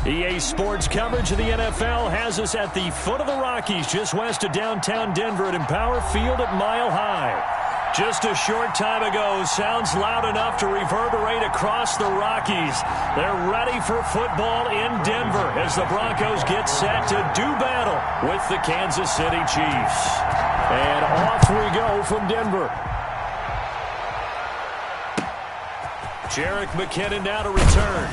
EA Sports coverage of the NFL has us at the foot of the Rockies, just west of downtown Denver at Empower Field at Mile High. Just a short time ago, sounds loud enough to reverberate across the Rockies. They're ready for football in Denver as the Broncos get set to do battle with the Kansas City Chiefs. And off we go from Denver. Jerick McKinnon now to return.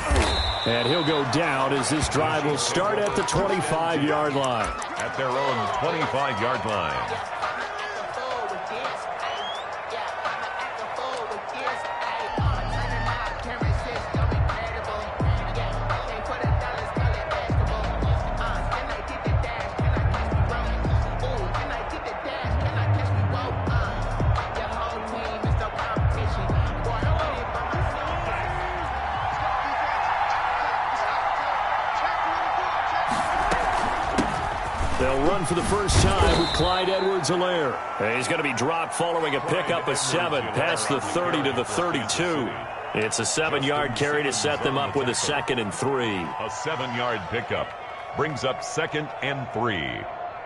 And he'll go down as this drive will start at the 25-yard line. At their own 25-yard line. They'll run for the first time with Clyde Edwards-Helaire. He's going to be dropped following a pickup of 7 past the 30 to the 32. It's a 7-yard carry to set them up with a 2nd and 3. A 7-yard pickup brings up 2nd and 3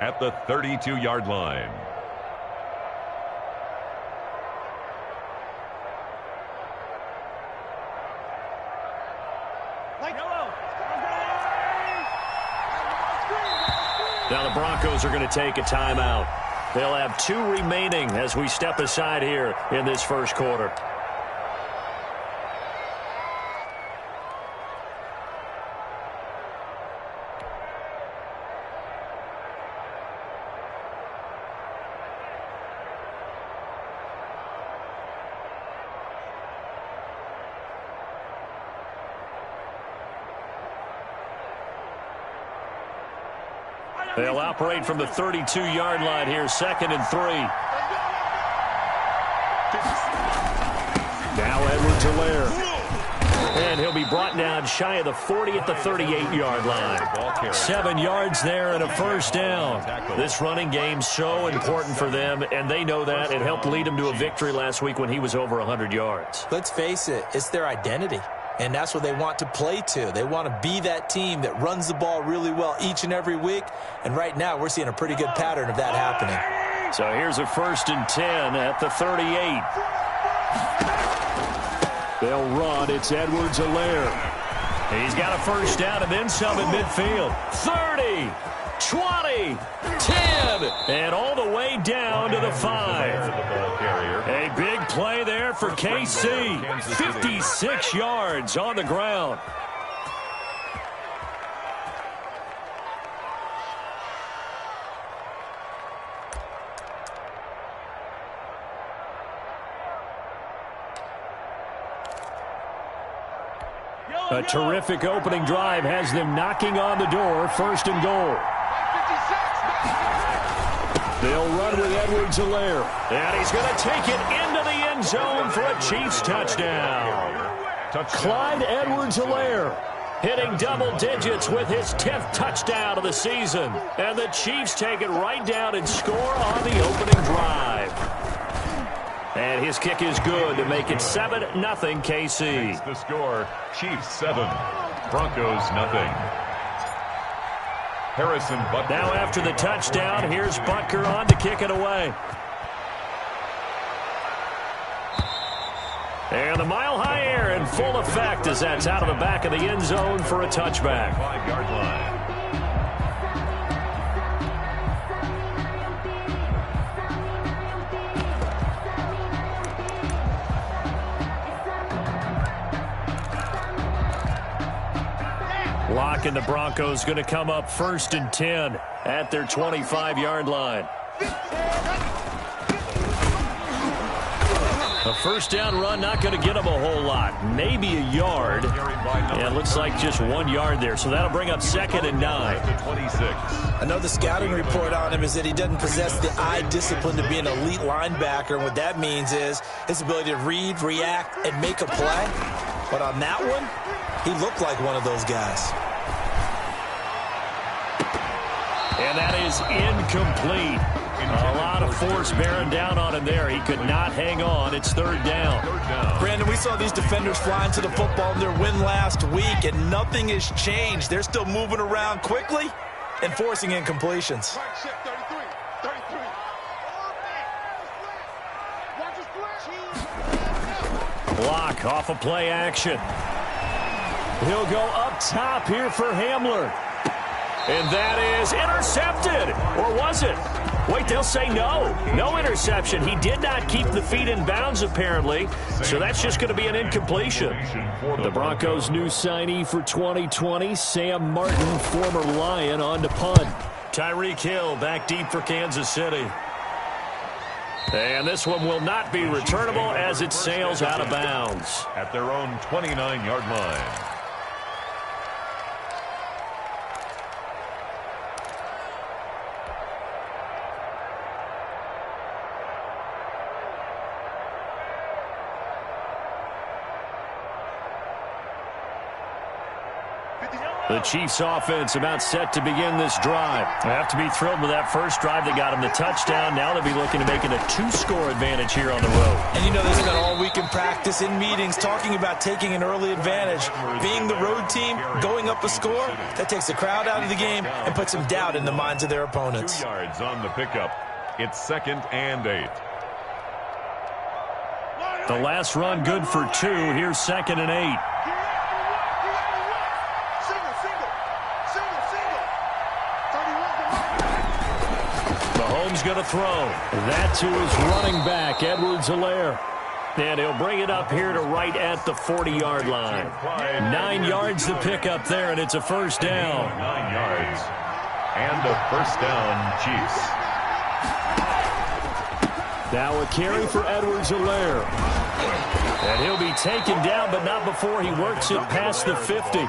at the 32-yard line. Now the Broncos are going to take a timeout. They'll have 2 remaining as we step aside here in this first quarter. They'll operate from the 32-yard line here, 2nd and 3. Now Edwards-Helaire. And he'll be brought down shy of the 40 at the 38-yard line. 7 yards there and a first down. This running game's so important for them, and they know that. It helped lead them to a victory last week when he was over 100 yards. Let's face it, it's their identity. And that's what they want to play to. They want to be that team that runs the ball really well each and every week. And right now, we're seeing a pretty good pattern of that happening. So here's a 1st and 10 at the 38. They'll run. It's Edwards-Helaire. He's got a first down and then some at midfield. 30, 20, 10, and all the way down to the 5. A big play there for KC. 56 yards on the ground. A terrific opening drive has them knocking on the door. 1st and goal. They'll run with Edwards-Helaire. And he's going to take it into the end zone for a Chiefs touchdown. Clyde Edwards-Helaire hitting double digits with his 10th touchdown of the season. And the Chiefs take it right down and score on the opening drive. And his kick is good to make it 7-0 KC. That's the score. Chiefs 7, Broncos nothing. Harrison Butker. Now after the touchdown, here's Butker on to kick it away. And the mile-high air in full effect as that's out of the back of the end zone for a touchback. 5-yard line. Lock and the Broncos going to come up 1st and 10 at their 25-yard line. A first down run not going to get them a whole lot. Maybe a yard. And it looks like just 1 yard there. So that'll bring up 2nd and 9. I know the scouting report on him is that he doesn't possess the eye discipline to be an elite linebacker. And what that means is his ability to read, react, and make a play. But on that one, he looked like one of those guys. And that is incomplete. A lot of force bearing down on him there. He could not hang on. It's third down. Brandon, we saw these defenders flying to the football in their win last week, and nothing has changed. They're still moving around quickly and forcing incompletions. Block off of play action. He'll go up top here for Hamler. And that is intercepted. Or was it? Wait, they'll say no. No interception. He did not keep the feet in bounds, apparently. So that's just going to be an incompletion. The Broncos' new signee for 2020, Sam Martin, former Lion, on to punt. Tyreek Hill back deep for Kansas City. And this one will not be returnable as it sails out of bounds. At their own 29-yard line. The Chiefs offense about set to begin this drive. They have to be thrilled with that first drive. They got him the touchdown. Now they'll be looking to make it a 2-score advantage here on the road. And you know, they spent all week in practice, in meetings, talking about taking an early advantage. Being the road team, going up a score, that takes the crowd out of the game and puts some doubt in the minds of their opponents. 2 yards on the pickup. It's 2nd and 8. The last run good for 2. Here's 2nd and 8. Mahomes going to throw. That to his running back, Edwards-Helaire. And he'll bring it up here to right at the 40-yard line. 9 yards to pick up there, and it's a first down. 9 yards. And a first down, Chiefs. Now a carry for Edwards-Helaire. And he'll be taken down, but not before he works it past the 50.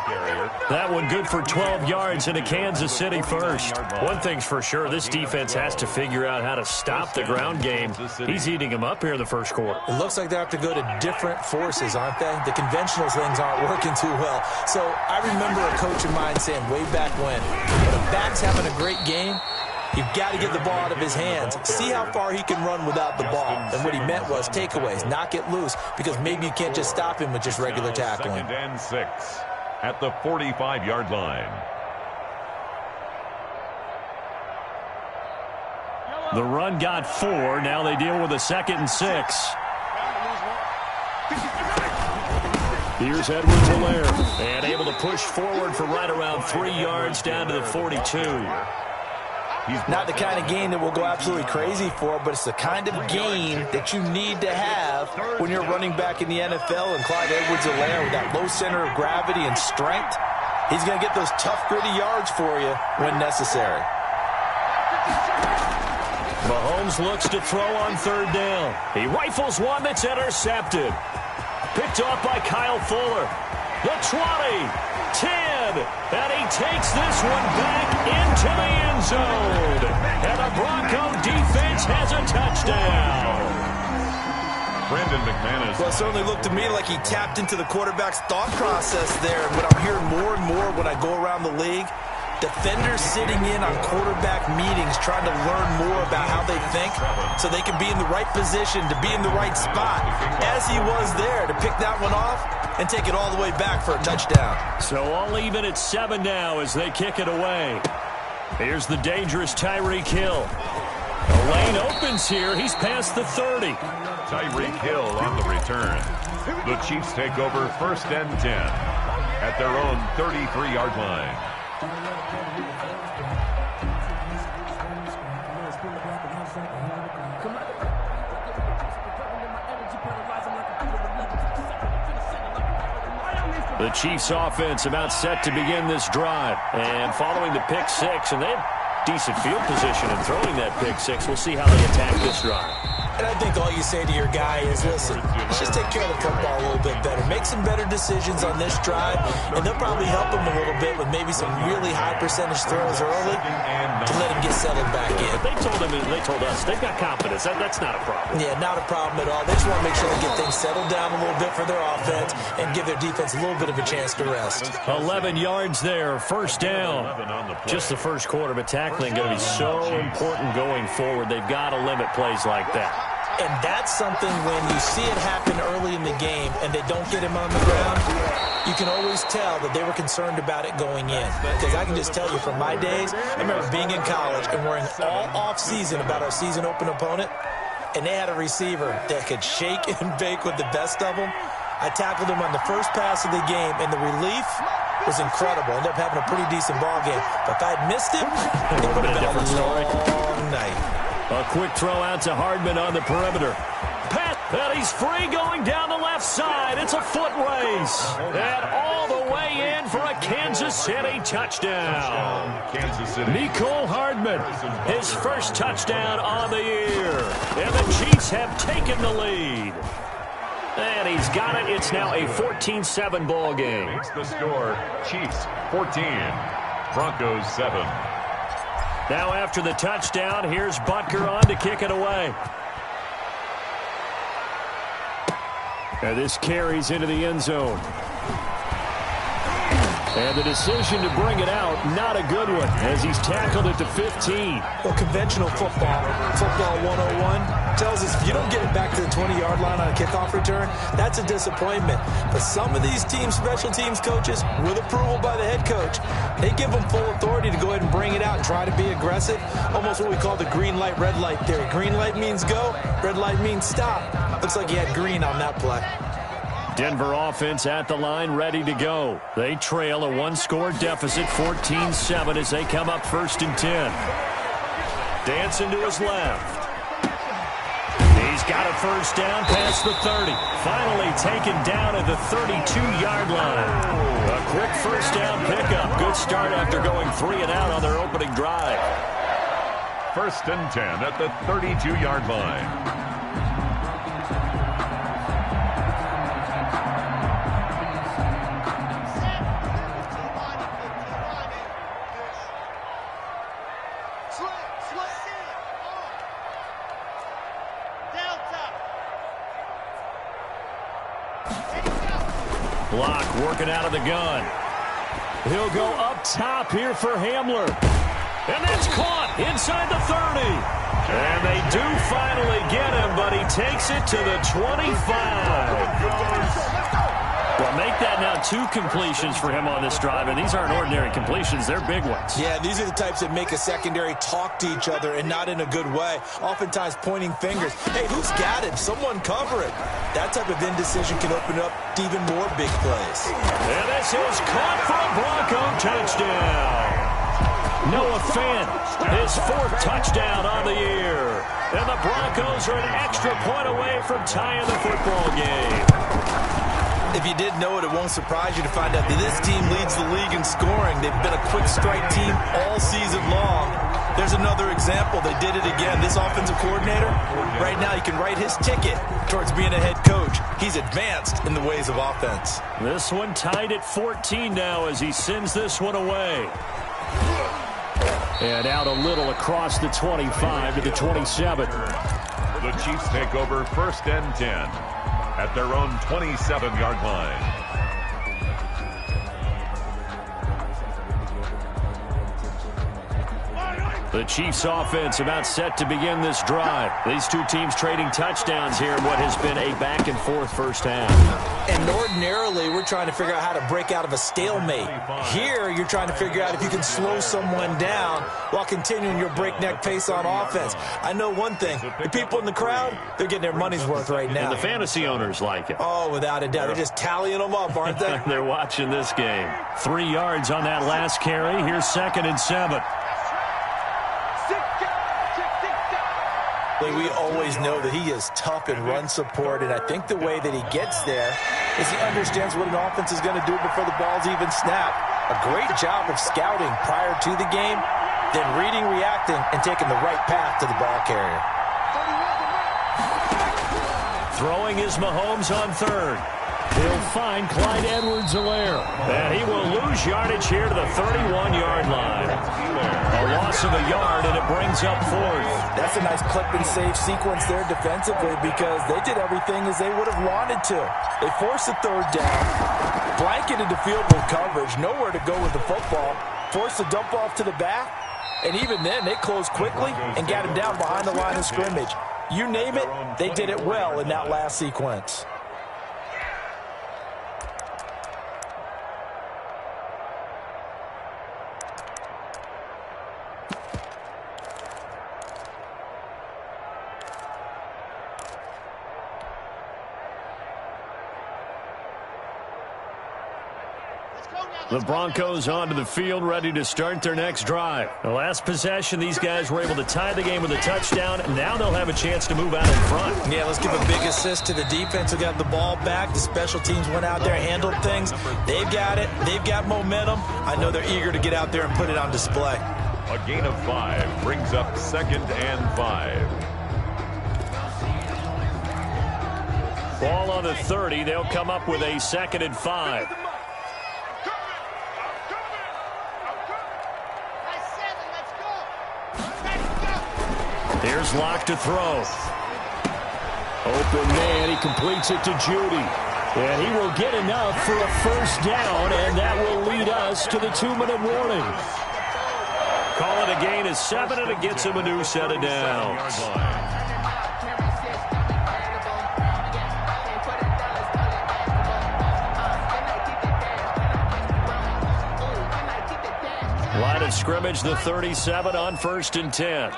That one good for 12 yards and a Kansas City first. One thing's for sure, this defense has to figure out how to stop the ground game. He's eating them up here in the first quarter. It looks like they have to go to different forces, aren't they? The conventional things aren't working too well. So I remember a coach of mine saying way back when a back's having a great game, you've got to get the ball out of his hands. See how far he can run without the ball. And what he meant was takeaways, not get loose, because maybe you can't just stop him with just regular tackling. 2nd and 6 at the 45-yard line. The run got 4. Now they deal with a 2nd and 6. Here's Edwards-Helaire. And able to push forward for right around 3 yards down to the 42. He's not the kind of game that we'll go absolutely crazy for, but it's the kind of game that you need to have when you're running back in the NFL. And Clyde Edwards-Helaire, with that low center of gravity and strength, he's going to get those tough, gritty yards for you when necessary. Mahomes looks to throw on 3rd down. He rifles one that's intercepted. Picked off by Kyle Fuller. The 20, 10, and he takes this one back into the end zone. And the Bronco defense has a touchdown. Brandon McManus. Well, it certainly looked to me like he tapped into the quarterback's thought process there. And what I'm hearing more and more when I go around the league, defenders sitting in on quarterback meetings trying to learn more about how they think so they can be in the right position to be in the right spot, as he was there to pick that one off and take it all the way back for a touchdown. So all even at 7 now as they kick it away. Here's the dangerous Tyreek Hill. The lane opens here. He's past the 30. Tyreek Hill on the return. The Chiefs take over 1st and 10 at their own 33-yard line. The Chiefs offense about set to begin this drive. And following the pick 6, and they have decent field position in throwing that pick 6. We'll see how they attack this drive. And I think all you say to your guy is, listen, let's just take care of the football a little bit better. Make some better decisions on this drive, and they'll probably help him a little bit with maybe some really high percentage throws early. to let him get settled back in. They told us they've got confidence. That's not a problem. Yeah, not a problem at all. They just want to make sure they get things settled down a little bit for their offense and give their defense a little bit of a chance to rest. 11 yards there, first down. Just the first quarter, but tackling going to be so important going forward. They've got to limit plays like that. And that's something when you see it happen early in the game and they don't get him on the ground, you can always tell that they were concerned about it going in. Because I can just tell you from my days, I remember being in college and worrying all off-season about our season-open opponent, and they had a receiver that could shake and bake with the best of them. I tackled him on the first pass of the game, and the relief was incredible. Ended up having a pretty decent ball game. But if I had missed him, it would have been a long night. A quick throw out to Hardman on the perimeter. Pat, and he's free going down the left side. It's a foot race. And all the way in for a Kansas City touchdown. Kansas City. Mecole Hardman, his first touchdown on the year. And the Chiefs have taken the lead. And he's got it. It's now a 14-7 ball game. Makes the score. Chiefs 14, Broncos 7. Now after the touchdown, here's Butker on to kick it away. And this carries into the end zone. And the decision to bring it out, not a good one, as he's tackled it to 15. Well, conventional football 101, tells us if you don't get it back to the 20-yard line on a kickoff return, that's a disappointment. But some of these teams, special teams coaches, with approval by the head coach, they give them full authority to go ahead and bring it out and try to be aggressive. Almost what we call the green light, red light theory. Green light means go, red light means stop. Looks like he had green on that play. Denver offense at the line, ready to go. They trail a one-score deficit, 14-7, as they come up 1st and 10. Dancing to his left. He's got a first down past the 30. Finally taken down at the 32-yard line. A quick first down pickup. Good start after going 3 and out on their opening drive. 1st and 10 at the 32-yard line. Block working out of the gun. He'll go up top here for Hamler. And that's caught inside the 30. And they do finally get him, but he takes it to the 25. Well, make that now 2 completions for him on this drive, and these aren't ordinary completions. They're big ones. Yeah, these are the types that make a secondary talk to each other and not in a good way. Oftentimes pointing fingers. Hey, who's got it? Someone cover it. That type of indecision can open up to even more big plays. And this is caught for a Bronco touchdown. Noah Fant, his 4th touchdown on the year. And the Broncos are an extra point away from tying the football game. If you didn't know it, it won't surprise you to find out that this team leads the league in scoring. They've been a quick strike team all season long. There's another example. They did it again. This offensive coordinator, right now you can write his ticket towards being a head coach. He's advanced in the ways of offense. This one tied at 14 now as he sends this one away. And out a little across the 25 to the 27. The Chiefs take over 1st and 10 at their own 27-yard line. The Chiefs offense about set to begin this drive. These two teams trading touchdowns here in what has been a back-and-forth first half. And ordinarily, we're trying to figure out how to break out of a stalemate. Here, you're trying to figure out if you can slow someone down while continuing your breakneck pace on offense. I know one thing. The people in the crowd, they're getting their money's worth right now. And the fantasy owners like it. Oh, without a doubt. They're just tallying them up, aren't they? They're watching this game. 3 yards on that last carry. Here's 2nd and 7. We always know that he is tough in run support, and I think the way that he gets there is he understands what an offense is going to do before the ball's even snapped. A great job of scouting prior to the game, then reading, reacting, and taking the right path to the ball carrier. Throwing is Mahomes on third. He'll find Clyde Edwards-Helaire. And he will lose yardage here to the 31-yard line. A loss of a yard, and it brings up fourth. That's a nice clip and save sequence there defensively because they did everything as they would have wanted to. They forced the third down, blanketed the field with coverage, nowhere to go with the football, forced the dump off to the back, and even then they closed quickly and got him down behind the line of scrimmage. You name it, they did it well in that last sequence. The Broncos onto the field, ready to start their next drive. The last possession, these guys were able to tie the game with a touchdown, and now they'll have a chance to move out in front. Yeah, let's give a big assist to the defense who got the ball back. The special teams went out there, handled things. They've got it. They've got momentum. I know they're eager to get out there and put it on display. A gain of 5 brings up 2nd and 5. Ball on the 30. They'll come up with a 2nd and 5. Here's Locke to throw. Open man, he completes it to Judy. And he will get enough for a first down, and that will lead us to the 2-minute warning. Call it a gain of 7, and it gets him a new set of downs. Line of scrimmage, the 37 on 1st and 10.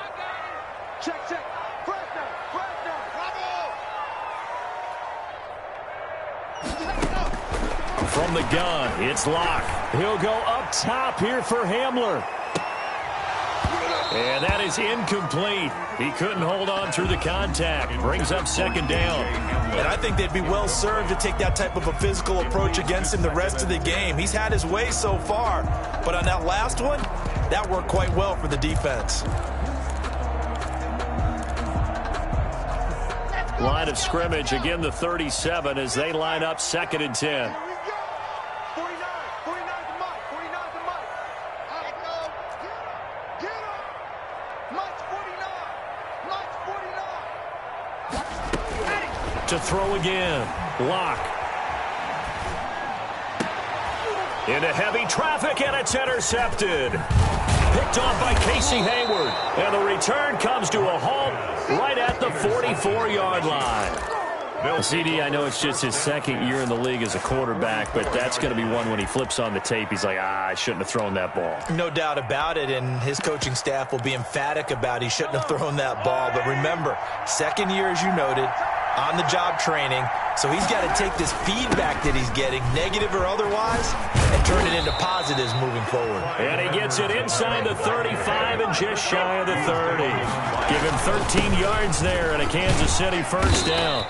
Check. First down. Bravo. From the gun, it's Locke. He'll go up top here for Hamler. And that is incomplete. He couldn't hold on through the contact. Brings up 2nd down. And I think they'd be well served to take that type of a physical approach against him the rest of the game. He's had his way so far. But on that last one, that worked quite well for the defense. Line of scrimmage, again the 37 as they line up 2nd and 10. 49 to Mike. All right, go. Get him. Mike's 49. To throw again. Locke. Into heavy traffic, and it's intercepted. Picked off by Casey Hayward. And the return comes to a halt right at the 44-yard line. CD, I know it's just his 2nd year in the league as a quarterback, but that's going to be one when he flips on the tape. He's like, I shouldn't have thrown that ball. No doubt about it, and his coaching staff will be emphatic about he shouldn't have thrown that ball. But remember, 2nd year, as you noted, on-the-job training. So he's got to take this feedback that he's getting, negative or otherwise, and turn it into positives moving forward. And he gets it inside the 35 and just shy of the 30. Give him 13 yards there and a Kansas City first down.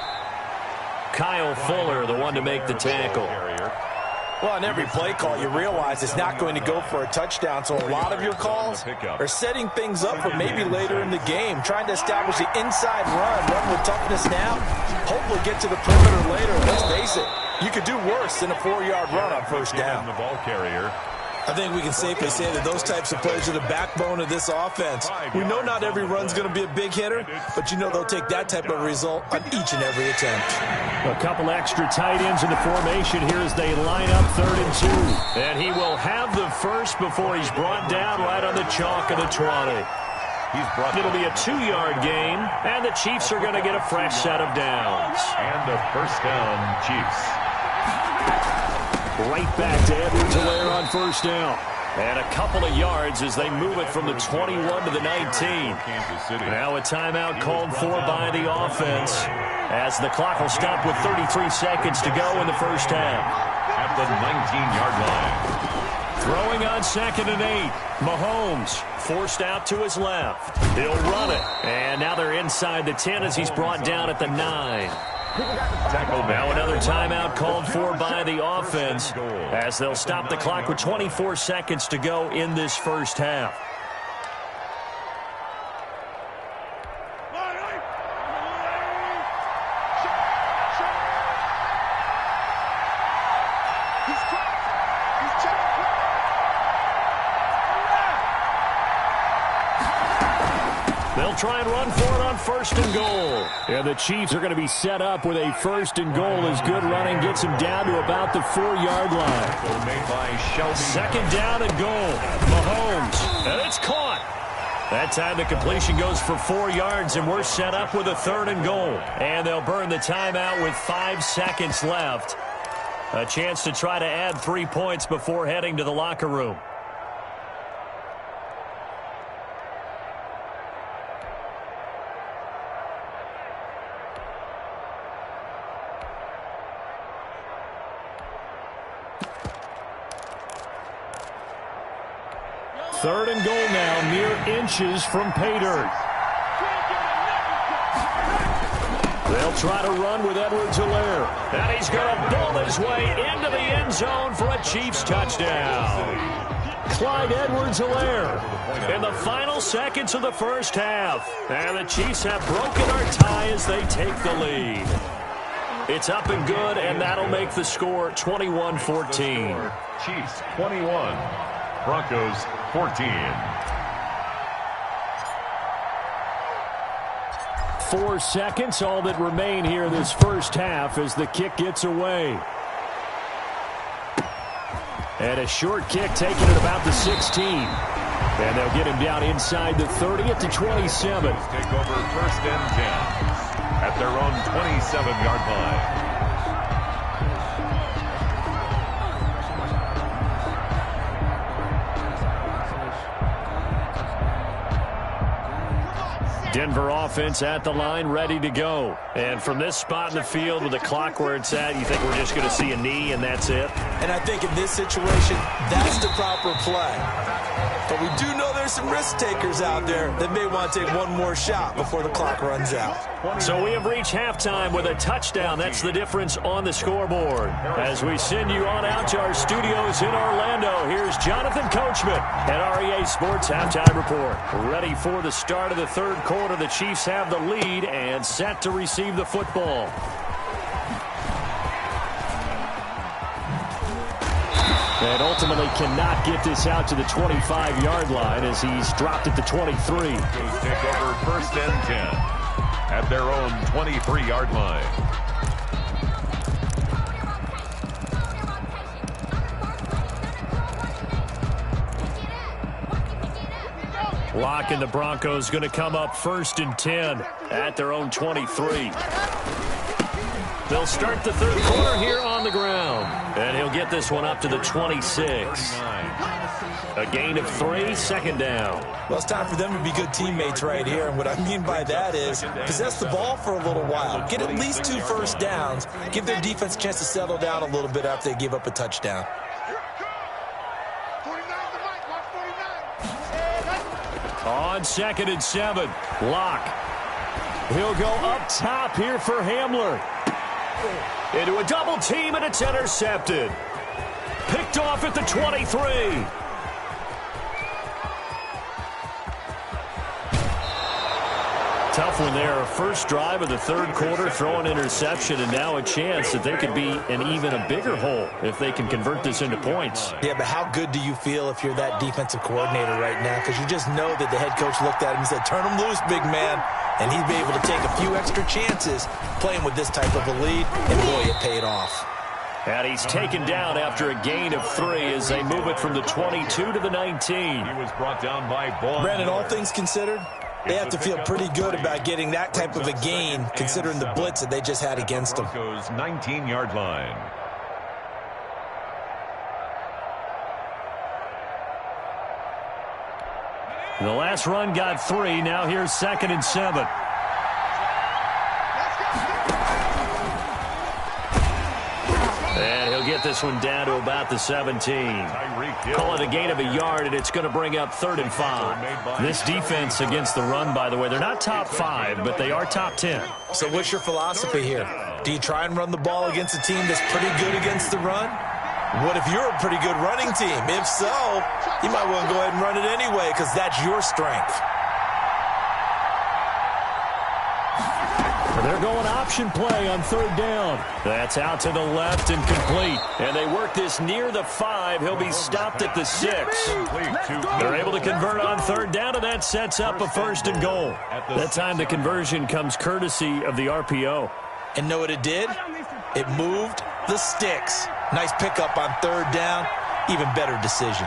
Kyle Fuller, the one to make the tackle. Well, on every play call, you realize it's not going to go for a touchdown. So a lot of your calls are setting things up for maybe later in the game, trying to establish the inside run with toughness now, hopefully get to the perimeter later. Let's face it, you could do worse than a 4-yard run on first down. The ball carrier. I think we can safely say that those types of plays are the backbone of this offense. We know not every run's going to be a big hitter, but you know they'll take that type of result on each and every attempt. A couple extra tight ends in the formation here as they line up 3rd and 2. And he will have the first before he's brought down right on the chalk of the 20. It'll be a 2-yard gain, and the Chiefs are going to get a fresh set of downs. And a first down, Chiefs. Right back to Edwards-Helaire on first down. And a couple of yards as they move it from the 21 to the 19. Now a timeout called for by the offense as the clock will stop with 33 seconds to go in the first half. At the 19-yard line. Throwing on 2nd and 8. Mahomes forced out to his left. He'll run it. And now they're inside the 10 as he's brought down at the 9. Now another timeout called for by the offense as they'll stop the clock with 24 seconds to go in this first half. They'll try and run for it on 1st and goal. And the Chiefs are going to be set up with a 1st and goal as good running gets them down to about the 4-yard line. Made by Shelby. 2nd down and goal. Mahomes. And it's caught. That time the completion goes for 4 yards, and we're set up with a 3rd and goal. And they'll burn the timeout with 5 seconds left. A chance to try to add 3 points before heading to the locker room. Third and goal now, mere inches from pay dirt. They'll try to run with Edwards-Helaire. And he's going to bull his way into the end zone for a Chiefs touchdown. Clyde Edwards-Helaire in the final seconds of the first half. And the Chiefs have broken our tie as they take the lead. It's up and good, and that'll make the score 21-14. Chiefs 21, Broncos 14. 4 seconds, all that remain here this first half as the kick gets away. And a short kick taken at about the 16. And they'll get him down inside the 30 at the 27. Take over 1st and 10 at their own 27-yard line. Denver offense at the line, ready to go. And from this spot in the field with the clock where it's at, you think we're just going to see a knee and that's it? And I think in this situation, that's the proper play. But we do know there's some risk takers out there that may want to take one more shot before the clock runs out. So we have reached halftime with a touchdown. That's the difference on the scoreboard. As we send you on out to our studios in Orlando, here's Jonathan Coachman at REA Sports Halftime Report. Ready for the start of the third quarter. The Chiefs have the lead and set to receive the football. And ultimately cannot get this out to the 25-yard line as he's dropped at the 23. Take over 1st and 10 at their own 23-yard line. Lock and the Broncos going to come up 1st and 10 at their own 23. They'll start the third quarter here on the ground. And he'll get this one up to the 26. A gain of 3, 2nd down. Well, it's time for them to be good teammates right here. And what I mean by that is possess the ball for a little while. Get at least 2 first downs. Give their defense a chance to settle down a little bit after they give up a touchdown. On 2nd and 7, Locke. He'll go up top here for Hamler. Into a double team, and it's intercepted. Picked off at the 23. Tough one there. First drive of the third quarter, throw an interception, and now a chance that they could be in even a bigger hole if they can convert this into points. Yeah, but how good do you feel if you're that defensive coordinator right now? Because you just know that the head coach looked at him and said, turn him loose, big man. And he'd be able to take a few extra chances playing with this type of a lead, and boy, it paid off. And he's taken down after a gain of 3 as they move it from the 22 to the 19. He was brought down by Vaughn. Brandon, all things considered, they have to feel pretty good about getting that type of a gain, considering the blitz that they just had against them. Broncos 19-yard line. The last run got 3. Now here's 2nd and 7. And he'll get this one down to about the 17. Call it a gain of a yard, and it's going to bring up 3rd and 5. This defense against the run, by the way, they're not top 5, but they are top 10. So what's your philosophy here? Do you try and run the ball against a team that's pretty good against the run? What if you're a pretty good running team? If so, you might want to go ahead and run it anyway because that's your strength. They're going option play on third down. That's out to the left and complete. And they work this near the 5. He'll be stopped at the 6. They're able to convert on third down, and that sets up a first and goal. That time the conversion comes courtesy of the RPO. And know what it did? It moved the sticks. Nice pickup on third down. Even better decision.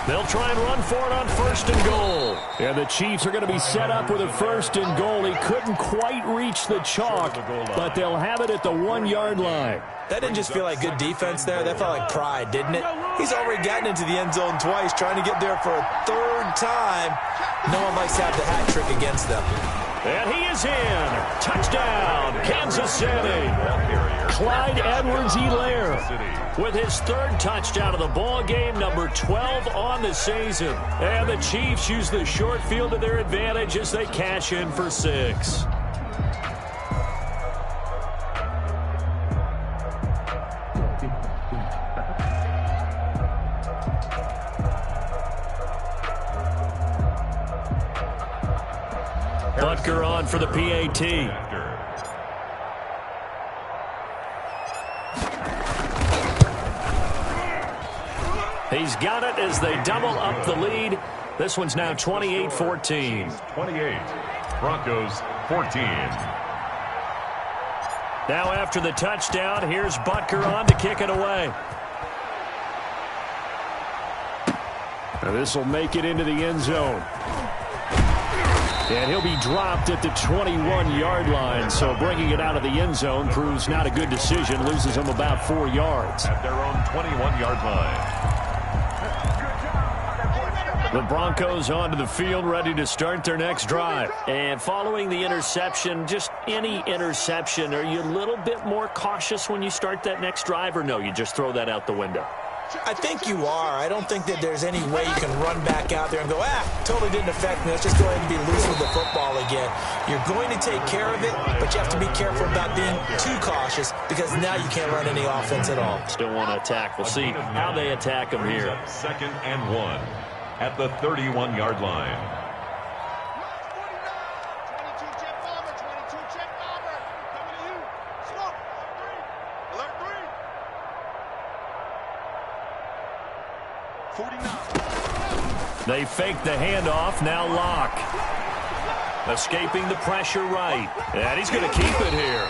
They'll try and run for it on first and goal. And the Chiefs are going to be set up with a first and goal. He couldn't quite reach the chalk, but they'll have it at the 1-yard line. That didn't just feel like good defense there. That felt like pride, didn't it? He's already gotten into the end zone twice, trying to get there for a third time. No one likes to have the hat trick against them. And he is in. Touchdown, Kansas City. Clyde Edwards-Helaire with his third touchdown of the ball game, number 12 on the season. And the Chiefs use the short field to their advantage as they cash in for 6. Butker on for the PAT. He's got it as they double up the lead. This one's now 28-14. 28. Broncos 14. Now after the touchdown, here's Butker on to kick it away. This will make it into the end zone. And he'll be dropped at the 21-yard line, so bringing it out of the end zone proves not a good decision. Loses him about 4 yards. At their own 21-yard line. The Broncos onto the field, ready to start their next drive. And following the interception, just any interception, are you a little bit more cautious when you start that next drive, or no, you just throw that out the window? I think you are. I don't think that there's any way you can run back out there and go, totally didn't affect me. Let's just go ahead and be loose with the football again. You're going to take care of it, but you have to be careful about being too cautious because now you can't run any offense at all. Still want to attack. We'll see how they attack them here. 2nd and 1 at the 31-yard line. 22 jet bomber, 22 jet bomber. Coming to you. Smoke. Alert 3. 49. They fake the handoff, now Locke. Escaping the pressure right. And he's going to keep it here.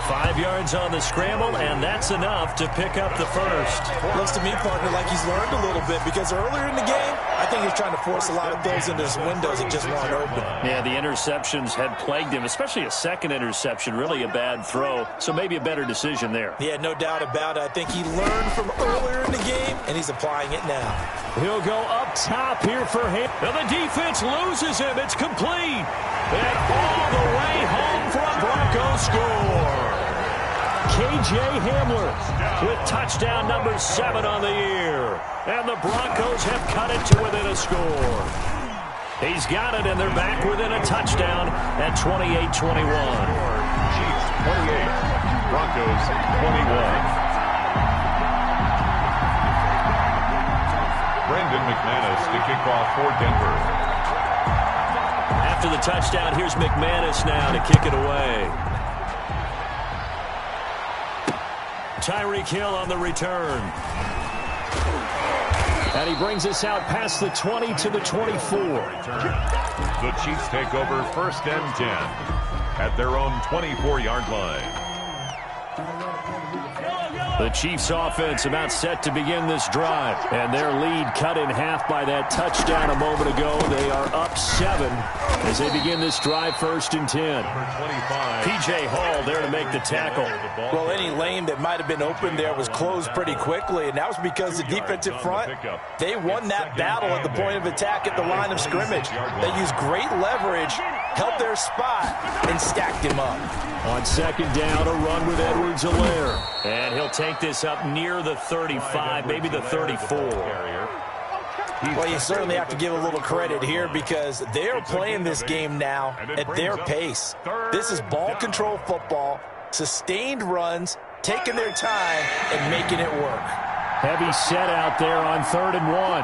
5 yards on the scramble, and that's enough to pick up the first. Looks to me, partner, like he's learned a little bit because earlier in the game, I think he's trying to force a lot of throws into his windows that just weren't open. Yeah, the interceptions had plagued him, especially a second interception, really a bad throw. So maybe a better decision there. Yeah, no doubt about it. I think he learned from earlier in the game, and he's applying it now. He'll go up top here for him. And the defense loses him. It's complete. And all the way home for a Broncos score. K.J. Hamler with touchdown number 7 on the year. And the Broncos have cut it to within a score. He's got it, and they're back within a touchdown at 28-21. Chiefs 28, Broncos 21. Brandon McManus to kick off for Denver. After the touchdown, here's McManus now to kick it away. Tyreek Hill on the return. And he brings us out past the 20 to the 24. The Chiefs take over 1st and 10 at their own 24-yard line. The Chiefs offense about set to begin this drive. And their lead cut in half by that touchdown a moment ago. They are up 7 as they begin this drive 1st and 10. P.J. Hall there to make the tackle. Well, any lane that might have been open there was closed pretty quickly, and that was because the defensive front, they won that battle at the point of attack at the line of scrimmage. They used great leverage, held their spot, and stacked him up. On 2nd down, a run with Edwards-Helaire. And he'll take this up near the 35, maybe the 34. Well, you certainly have to give a little credit here because they're playing this game now at their pace. This is ball control football, sustained runs, taking their time, and making it work. Heavy set out there on 3rd and 1.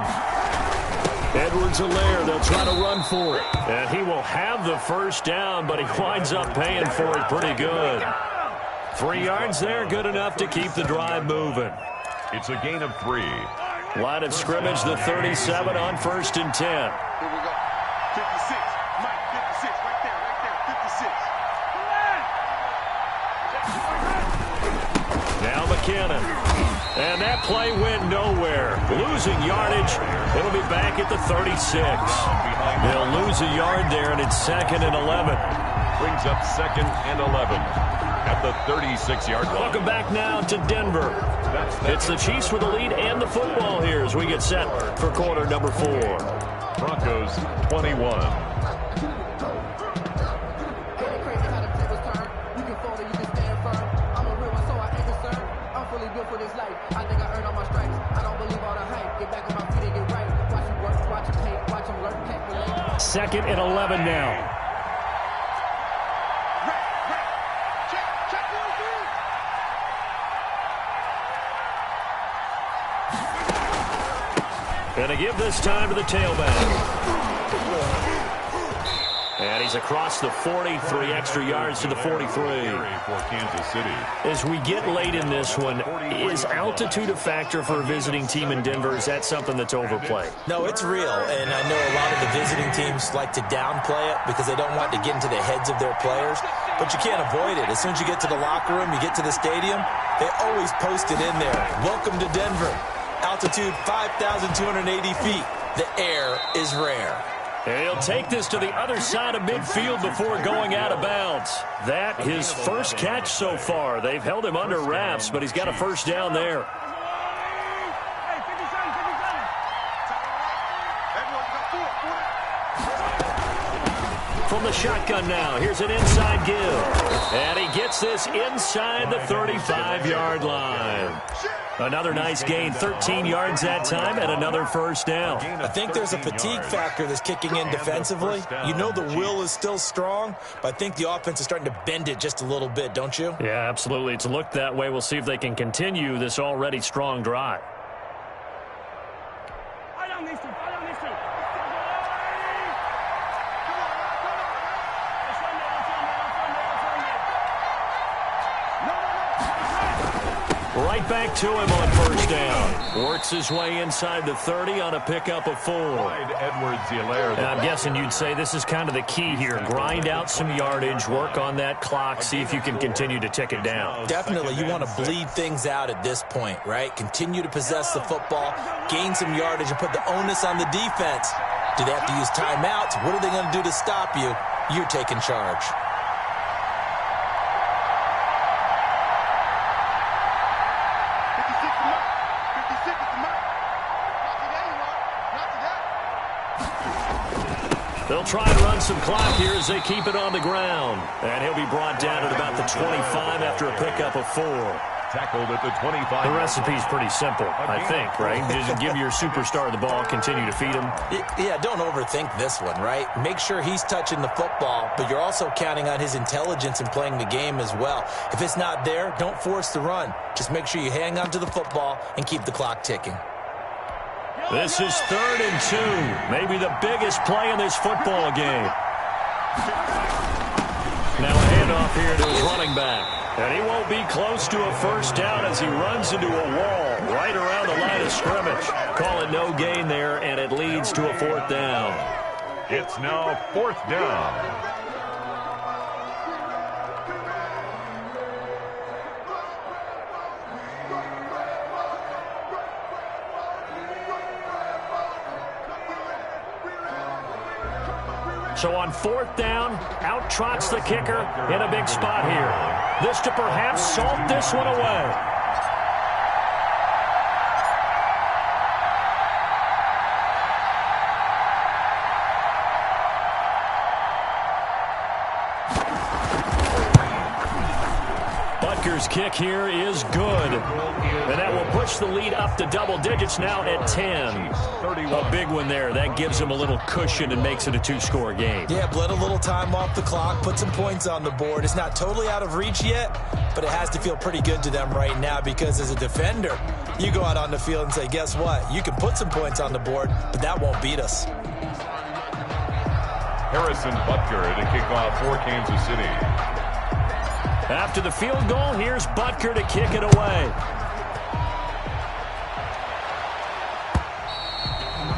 Edwards-Helaire, they'll try to run for it. And he will have the first down, but he winds up paying for it pretty good. 3 yards there, good enough to keep the drive moving. It's a gain of 3. Line of scrimmage, the 37 on 1st and 10. Here we go. 56. Mike, 56. Right there, 56. Now McKinnon. And that play went nowhere. Losing yardage. It'll be back at the 36. They'll lose a yard there, and it's 2nd and 11. Brings up 2nd and 11 at the 36-yard line. Welcome back now to Denver. It's the Chiefs with the lead and the football here as we get set for quarter number 4. Broncos 21. Second and 11 now. Going to give this time to the tailback. And he's across the 40, 3 extra yards to the 43. For Kansas City. As we get late in this one, is altitude a factor for a visiting team in Denver? Is that something that's overplayed? No, it's real, and I know a lot of the visiting teams like to downplay it because they don't want to get into the heads of their players, but you can't avoid it. As soon as you get to the locker room, you get to the stadium, they always post it in there. Welcome to Denver. Altitude 5,280 feet. The air is rare. And he'll take this to the other side of midfield before going out of bounds. That his first catch so far. They've held him under wraps, but he's got a first down there. From the shotgun now, here's an inside give. And he gets this inside the 35-yard line. Another nice gain, 13 yards that time, and another first down. I think there's a fatigue factor that's kicking in defensively. You know the will is still strong, but I think the offense is starting to bend it just a little bit, don't you? Yeah, absolutely. It's looked that way. We'll see if they can continue this already strong drive. Right back to him on first down. Works his way inside the 30 on a pickup of 4. Edwards-Helaire. And I'm guessing you'd say this is kind of the key here. Grind out some yardage, work on that clock, see if you can continue to tick it down. Definitely. You want to bleed things out at this point, right? Continue to possess the football, gain some yardage, and put the onus on the defense. Do they have to use timeouts? What are they going to do to stop you? You're taking charge. They'll try and run some clock here as they keep it on the ground. And he'll be brought down at about the 25 after a pickup of 4. Tackled at the 25. The recipe's pretty simple, I think, right? Just give your superstar the ball, continue to feed him. Yeah, don't overthink this one, right? Make sure he's touching the football, but you're also counting on his intelligence in playing the game as well. If it's not there, don't force the run. Just make sure you hang on to the football and keep the clock ticking. This is 3rd and 2. Maybe the biggest play in this football game. Now a handoff here to his running back. And he won't be close to a first down as he runs into a wall right around the line of scrimmage. Call it no gain there, and it leads to a 4th down. It's now 4th down. So on 4th down, out trots the kicker in a big spot here. This to perhaps salt this one away. Butker's kick here is good. And that will push the lead up to double digits now at 10. A big one there. That gives him a little cushion and makes it a 2-score game. Yeah, bled a little time off the clock, put some points on the board. It's not totally out of reach yet, but it has to feel pretty good to them right now because as a defender, you go out on the field and say, guess what? You can put some points on the board, but that won't beat us. Harrison Butker to kick off for Kansas City. After the field goal, here's Butker to kick it away.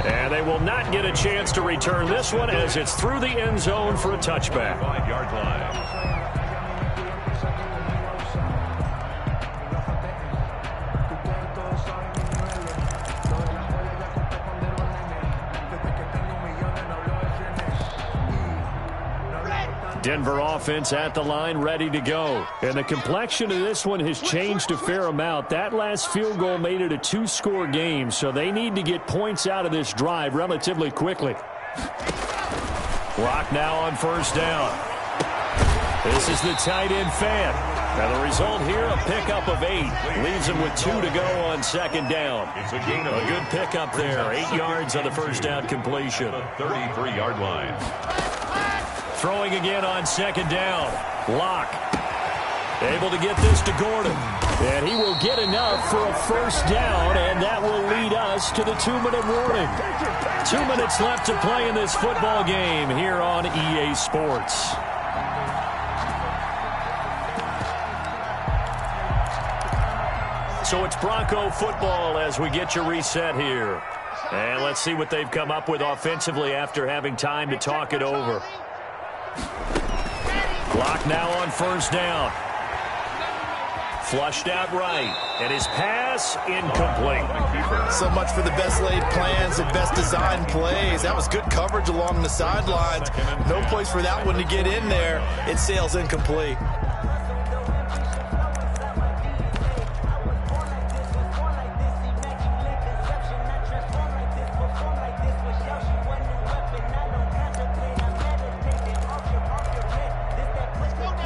And they will not get a chance to return this one as it's through the end zone for a touchback. 5-yard line. Denver offense at the line, ready to go. And the complexion of this one has changed a fair amount. That last field goal made it a 2-score game, so they need to get points out of this drive relatively quickly. Clock now on first down. This is the tight end fan. And the result here, a pickup of 8. Leaves him with 2 to go on second down. It's a gain of a good pickup there. 8 yards on the first down completion. The 33-yard line. Throwing again on second down. Locke able to get this to Gordon. And he will get enough for a first down, and that will lead us to the 2-minute warning. 2 minutes left to play in this football game here on EA Sports. So it's Bronco football as we get you reset here. And let's see what they've come up with offensively after having time to talk it over. Clock now on first down. Flushed out right. And his pass incomplete. So much for the best laid plans and best designed plays. That was good coverage along the sidelines. No place for that one to get in there. It sails incomplete.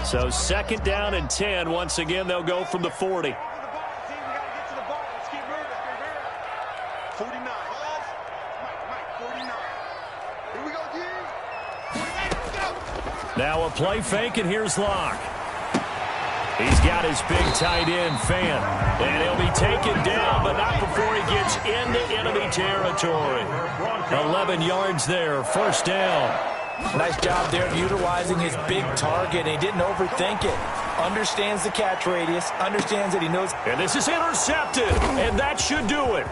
So second down and 10. Once again, they'll go from the 40. 49. Here we go, D. 48, go. Now a play fake, and here's Locke. He's got his big tight end fan. And he'll be taken down, but not before he gets into enemy territory. 11 yards there, first down. Nice job there of utilizing his big target. He didn't overthink it. Understands the catch radius. Understands that he knows. And this is intercepted. And that should do it.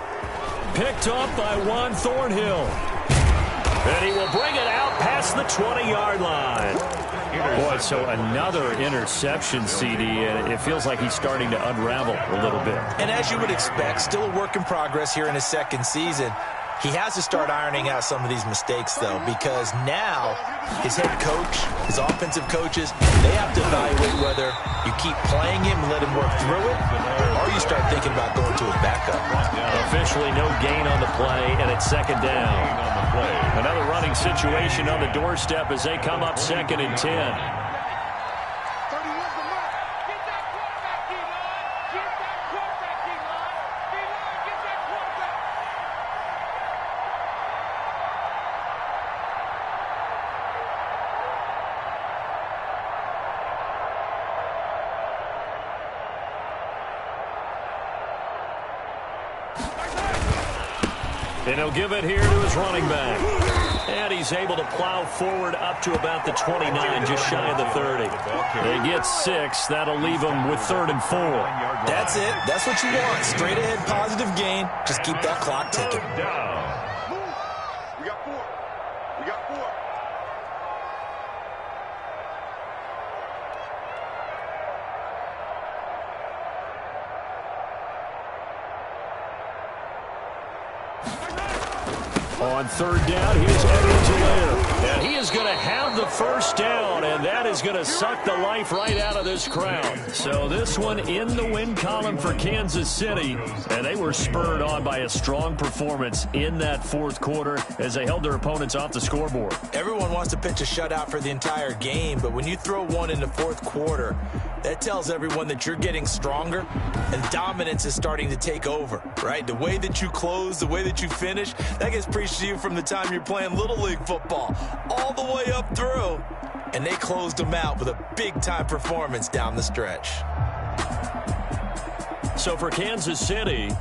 Picked up by Juan Thornhill. And he will bring it out past the 20-yard line. Boy, so another interception, CD, and it feels like he's starting to unravel a little bit. And as you would expect, still a work in progress here in his second season. He has to start ironing out some of these mistakes, though, because now his head coach, his offensive coaches, they have to evaluate whether you keep playing him and let him work through it, or you start thinking about going to his backup. Officially no gain on the play, and it's second down. Another running situation on the doorstep as they come up second and 10. And he'll give it here to his running back. And he's able to plow forward up to about the 29, just shy of the 30. They get 6. That'll leave them with 3rd and 4. That's it. That's what you want. Straight ahead, positive gain. Just keep that clock ticking. We got 4. We got 4. On third down, here's Edwards-Helaire. And he is going to have the first down, and that is going to suck the life right out of this crowd. So this one in the win column for Kansas City, and they were spurred on by a strong performance in that fourth quarter as they held their opponents off the scoreboard. Everyone wants to pitch a shutout for the entire game, but when you throw one in the fourth quarter, that tells everyone that you're getting stronger and dominance is starting to take over, right? The way that you close, the way that you finish, that gets preached to you from the time you're playing Little League football all the way up through. and they closed them out with a big-time performance down the stretch. So for Kansas City,